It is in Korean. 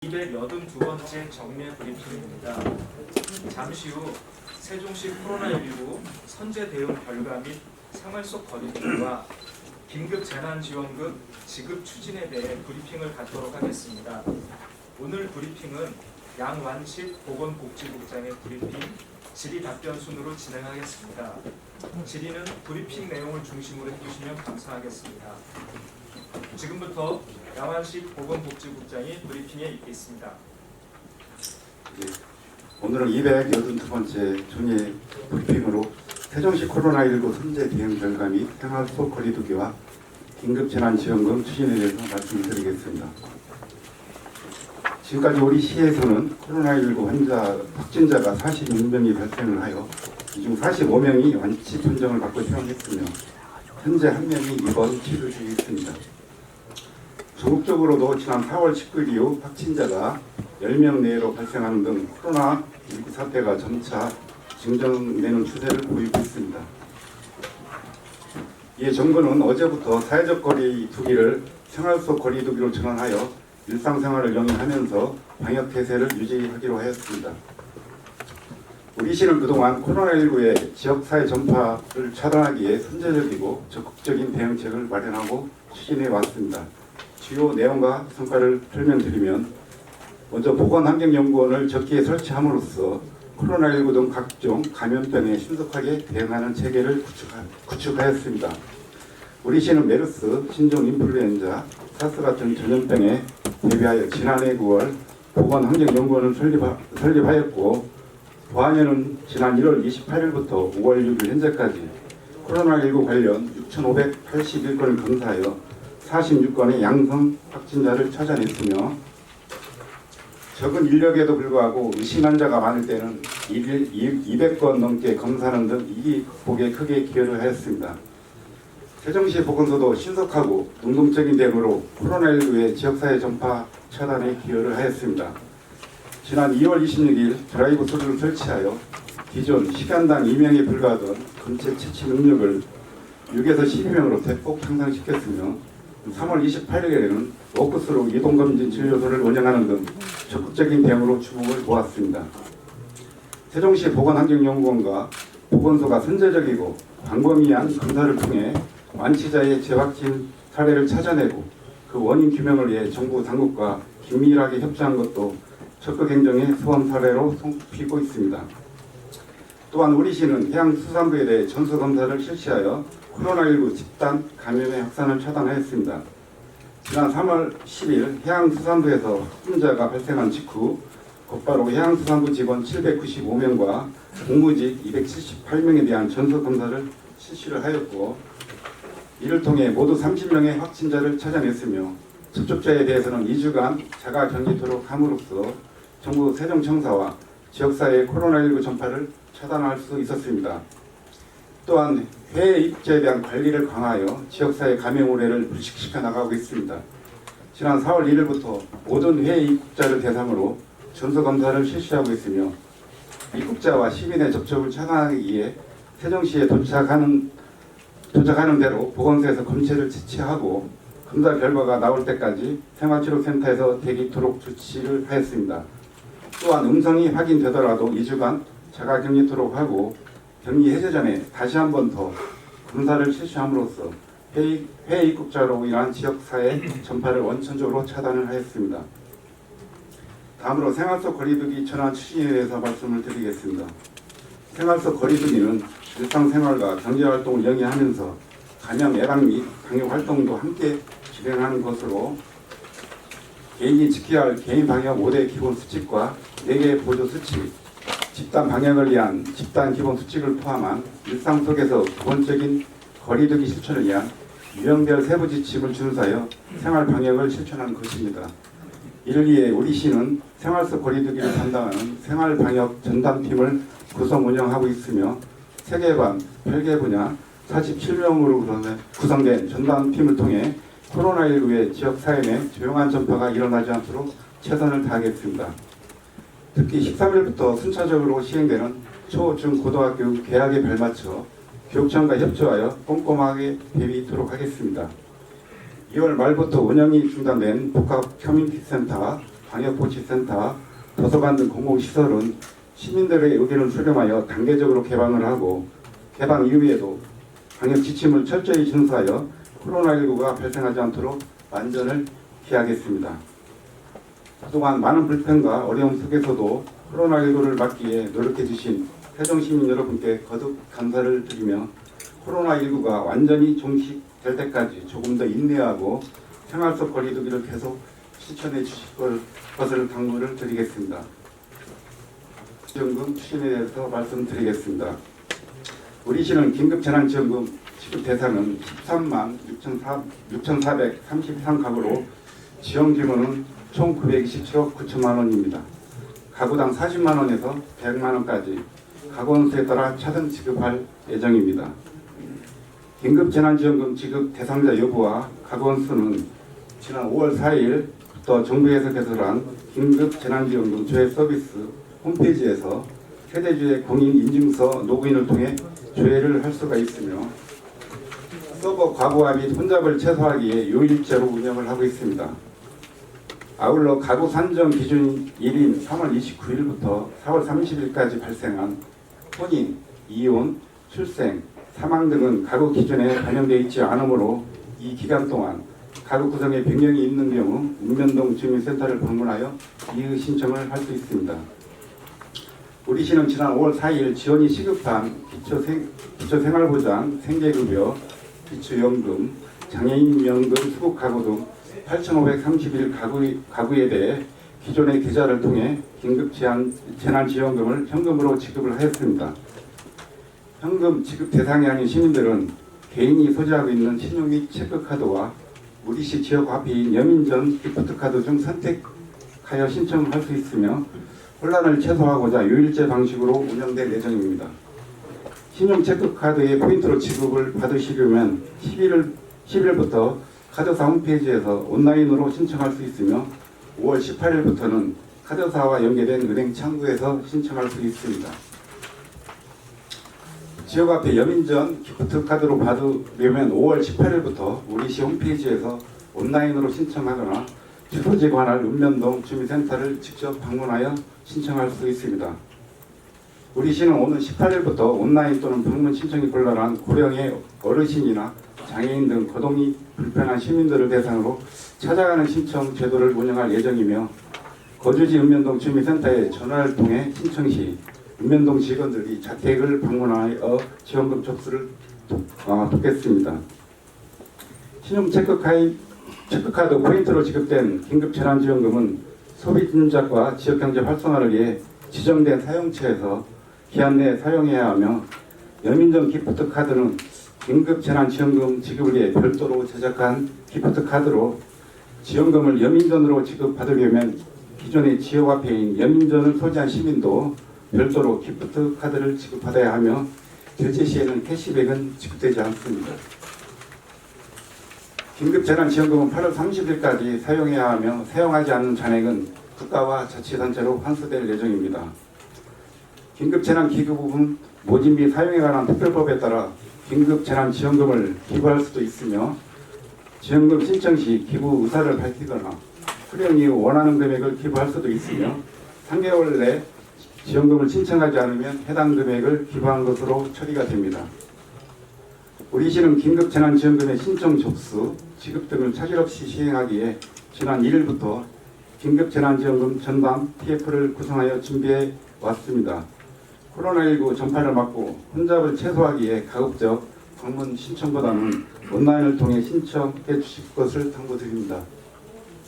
282번째 정례 브리핑입니다. 잠시 후 세종시 코로나19 선제 대응 결과 및 생활 속 거리두기와 긴급 재난지원금 지급 추진에 대해 브리핑을 갖도록 하겠습니다. 오늘 브리핑은 양완식 보건복지국장의 브리핑 질의 답변 순으로 진행하겠습니다. 질의는 브리핑 내용을 중심으로 해주시면 감사하겠습니다. 지금부터 양완식 보건복지국장이 브리핑에 있겠습니다. 오늘은 282번째 정례 브리핑으로 세종시 코로나19 선제 대응 결과 및 생활 속 거리두기와 긴급 재난지원금 추진에 대해서 말씀을 드리겠습니다. 지금까지 우리 시에서는 코로나19 환자 확진자가 46명이 발생을 하여 이 중 45명이 완치 판정을 받고 퇴원했으며 현재 1명이 입원 치료 중에 있습니다. 전국적으로도 지난 4월 19일 이후 확진자가 10명 내로 발생하는 등 코로나19 사태가 점차 진정되는 추세를 보이고 있습니다. 이에 정부는 어제부터 사회적 거리두기를 생활 속 거리두기로 전환하여 일상생활을 영위하면서 방역 태세를 유지하기로 하였습니다. 우리 시는 그동안 코로나19의 지역사회 전파를 차단하기에 선제적이고 적극적인 대응책을 마련하고 추진해 왔습니다. 주요 내용과 성과를 설명드리면, 먼저 보건환경연구원을 적기에 설치함으로써 코로나19 등 각종 감염병에 신속하게 대응하는 체계를 구축하였습니다. 우리 시는 메르스, 신종인플루엔자, 사스 같은 전염병에 대비하여 지난해 9월 보건환경연구원을 설립하였고, 보안에는 지난 1월 28일부터 5월 6일 현재까지 코로나19 관련 6,581건을 검사하여 46건의 양성 확진자를 찾아냈으며, 적은 인력에도 불구하고 의심 환자가 많을 때는 200건 넘게 검사하는 등 이기 극복에 크게 기여를 하였습니다. 세종시 보건소도 신속하고 능동적인 대응으로 코로나19의 지역사회 전파 차단에 기여를 하였습니다. 지난 2월 26일 드라이브 스루를 설치하여 기존 시간당 2명에 불과하던 검체 채취 능력을 6에서 12명으로 대폭 향상시켰으며, 3월 28일에는 워크스루 이동검진 진료소를 운영하는 등 적극적인 대응으로 주목을 모았습니다. 세종시 보건환경연구원과 보건소가 선제적이고 광범위한 검사를 통해 완치자의 재확진 사례를 찾아내고 그 원인 규명을 위해 정부 당국과 긴밀하게 협조한 것도 적극 행정의 수험 사례로 손꼽히고 있습니다. 또한 우리 시는 해양수산부에 대해 전수검사를 실시하여 코로나19 집단 감염의 확산을 차단하였습니다. 지난 3월 10일 해양수산부에서 확진자가 발생한 직후 곧바로 해양수산부 직원 795명과 공무직 278명에 대한 전수검사를 실시를 하였고, 이를 통해 모두 30명의 확진자를 찾아냈으며, 접촉자에 대해서는 2주간 자가격리토록 함으로써 정부 세종청사와 지역사회의 코로나19 전파를 차단할 수 있었습니다. 또한 해외 입국자에 대한 관리를 강화하여 지역사회 감염 우려를 불식시켜 나가고 있습니다. 지난 4월 1일부터 모든 해외 입국자를 대상으로 전수검사를 실시하고 있으며, 입국자와 시민의 접촉을 차단하기 위해 세종시에 도착하는 대로 보건소에서 검체를 채취하고 검사 결과가 나올 때까지 생활치료센터에서 대기토록 조치를 하였습니다. 또한 음성이 확인되더라도 2주간 자가격리토록 하고, 격리 해제 전에 다시 한 번 더 검사를 실시함으로써 해외 입국자로 인한 지역사회 전파를 원천적으로 차단을 하였습니다. 다음으로 생활 속 거리두기 전환 추진에 대해서 말씀을 드리겠습니다. 생활 속 거리두기는 일상생활과 경제활동을 영위하면서 감염 예방 및 방역 활동도 함께 진행하는 것으로, 개인이 지켜야 할 개인 방역 5대 기본 수칙과 4개의 보조 수칙, 집단 방역을 위한 집단 기본 수칙을 포함한 일상 속에서 기본적인 거리두기 실천을 위한 유형별 세부 지침을 준수하여 생활 방역을 실천하는 것입니다. 이를 위해 우리 시는 생활 속 거리두기를 담당하는 생활 방역 전담팀을 구성 운영하고 있으며, 세계관, 별개 분야 47명으로 구성된 전담팀을 통해 코로나19의 지역사회 내 조용한 전파가 일어나지 않도록 최선을 다하겠습니다. 특히 13일부터 순차적으로 시행되는 초, 중, 고등학교 개학에 발맞춰 교육청과 협조하여 꼼꼼하게 대비하도록 하겠습니다. 2월 말부터 운영이 중단된 복합 커뮤니티 센터 방역복지센터, 도서관 등 공공시설은 시민들의 의견을 수렴하여 단계적으로 개방을 하고 개방 이후에도 방역 지침을 철저히 준수하여 코로나19가 발생하지 않도록 만전을 기하겠습니다. 그동안 많은 불편과 어려움 속에서도 코로나19를 막기에 노력해 주신 세종시민 여러분께 거듭 감사를 드리며 코로나19가 완전히 종식될 때까지 조금 더 인내하고 생활 속 거리두기를 계속 실천해 주실 것을 당부를 드리겠습니다. 지원금 추진에 대해서 말씀드리겠습니다. 우리 시는 긴급재난지원금 지급 대상은 13만 6,433가구로 지원 규모는 총 927억 9천만 원입니다. 가구당 40만 원에서 100만 원까지 가구 수에 따라 차등 지급할 예정입니다. 긴급재난지원금 지급 대상자 여부와 가구 수는 지난 5월 4일부터 정부에서 개설한 긴급재난지원금 조회 서비스 홈페이지에서 세대주의 공인인증서 로그인을 통해 조회를 할 수가 있으며 서버 과부하 및 혼잡을 최소화하기에 요일제로 운영을 하고 있습니다. 아울러 가구 산정 기준 일인 3월 29일부터 4월 30일까지 발생한 혼인, 이혼, 출생, 사망 등은 가구 기준에 반영되어 있지 않으므로 이 기간 동안 가구 구성에 변경이 있는 경우 읍면동 주민센터를 방문하여 이의 신청을 할 수 있습니다. 우리 시는 지난 5월 4일 지원이 시급한 기초생활보장, 생계급여, 기초연금, 장애인연금 수급가구 등 8,531 가구에 대해 기존의 계좌를 통해 긴급재난지원금을 현금으로 지급을 하였습니다. 현금 지급 대상이 아닌 시민들은 개인이 소지하고 있는 신용 및 체크카드와 우리시 지역화폐인 여민전 기프트카드 중 선택하여 신청할 수 있으며 혼란을 최소화하고자 요일제 방식으로 운영될 예정입니다. 신용 체크카드의 포인트로 지급을 받으시려면 10일부터 카드사 홈페이지에서 온라인으로 신청할 수 있으며 5월 18일부터는 카드사와 연계된 은행 창구에서 신청할 수 있습니다. 지역화폐 여민전 기프트카드로 받으려면 5월 18일부터 우리시 홈페이지에서 온라인으로 신청하거나 주소지에 관할 읍면동 주민센터를 직접 방문하여 신청할 수 있습니다. 우리 시는 오는 18일부터 온라인 또는 방문 신청이 곤란한 고령의 어르신이나 장애인 등 거동이 불편한 시민들을 대상으로 찾아가는 신청 제도를 운영할 예정이며 거주지 읍면동 주민센터에 전화를 통해 신청 시 읍면동 직원들이 자택을 방문하여 지원금 접수를 돕겠습니다. 신용 체크카드 포인트로 지급된 긴급재난지원금은 소비진작과 지역경제 활성화를 위해 지정된 사용처에서 기한 내에 사용해야 하며 여민전 기프트카드는 긴급재난지원금 지급을 위해 별도로 제작한 기프트카드로 지원금을 여민전으로 지급받으려면 기존의 지역화폐인 여민전을 소지한 시민도 별도로 기프트카드를 지급받아야 하며 결제 시에는 캐시백은 지급되지 않습니다. 긴급재난지원금은 8월 30일까지 사용해야 하며 사용하지 않는 잔액은 국가와 자치단체로 환수될 예정입니다. 긴급재난기금은 모집 및 사용에 관한 특별법에 따라 긴급재난지원금을 기부할 수도 있으며 지원금 신청 시 기부 의사를 밝히거나 수령 이후 원하는 금액을 기부할 수도 있으며 3개월 내 지원금을 신청하지 않으면 해당 금액을 기부한 것으로 처리가 됩니다. 우리 시는 긴급재난지원금의 신청 접수, 지급 등을 차질 없이 시행하기에 지난 1일부터 긴급재난지원금 전담 TF를 구성하여 준비해 왔습니다. 코로나19 전파를 막고 혼잡을 최소화하기에 가급적 방문 신청보다는 온라인을 통해 신청해 주실 것을 당부드립니다.